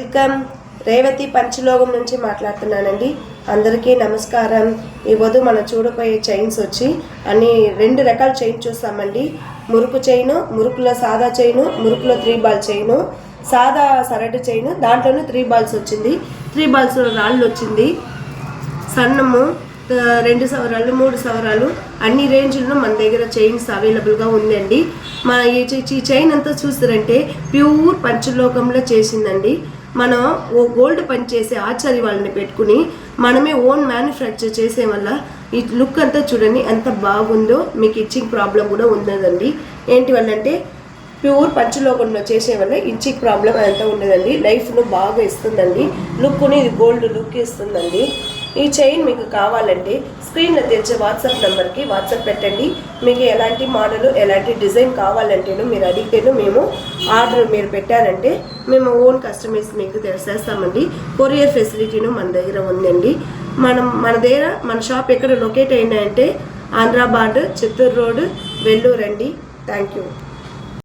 Welcome. Revathi పంచలోకం నుంచి మాట్లాడుతున్నానండి. అందరికీ నమస్కారం. ఈ వద్దు మనం చూడబోయే చైన్స్ వచ్చి అన్ని 2 రకాల చైన్ చూస్తామండి. మురుకు చైను, మురుకులో సాదా చైను, మురుకులో 3 బాల్ చైను, సాదా సరటి చైను, దాంట్లోనే 3 బాల్స్ వచ్చింది. 3 బాల్స్ రాళ్ళు వచ్చింది. సన్నము 2 సవరాలు 3 సవరాలు అన్ని రేంజ్లో మన దగ్గర చైన్స్ అవైలబుల్గా ఉందండి. మన ఈ చైన్ అంతా చూస్తారంటే ప్యూర్ పంచలోకంలో చేసిందండి. మనం ఓ గోల్డ్ పని చేసే ఆచారి వాళ్ళని పెట్టుకుని మనమే ఓన్ మ్యానుఫ్యాక్చర్ చేసే వల్ల ఈ లుక్ అంతా చూడండి ఎంత బాగుందో. మీకు ఇచ్చింగ్ ప్రాబ్లం కూడా ఉండదండి. ఏంటి వల్ల అంటే ప్యూర్ పంచలోకంలో చేసే వల్ల ఇచ్చింగ్ ప్రాబ్లం అంతా ఉండదండి. లైఫ్ను బాగా ఇస్తుందండి. లుక్ని ఇది గోల్డ్ లుక్ ఇస్తుందండి. ఈ చైన్ మీకు కావాలంటే స్క్రీన్లో తెచ్చే వాట్సాప్ నెంబర్కి వాట్సాప్ పెట్టండి. మీకు ఎలాంటి మోడల్ ఎలాంటి డిజైన్ కావాలంటేనో మీరు అడిగితేనో మేము ఆర్డర్ మీరు పెట్టారంటే మేము ఓన్ కస్టమైజ్ మీకు చేస్తామండి. కొరియర్ ఫెసిలిటీను మన దగ్గర ఉందండి. మన దగ్గర మన షాప్ ఎక్కడ లొకేట్ అయినా అంటే ఆంధ్రా బార్డర్, చిత్తూరు రోడ్, వెల్లూరు అండి. Thank you.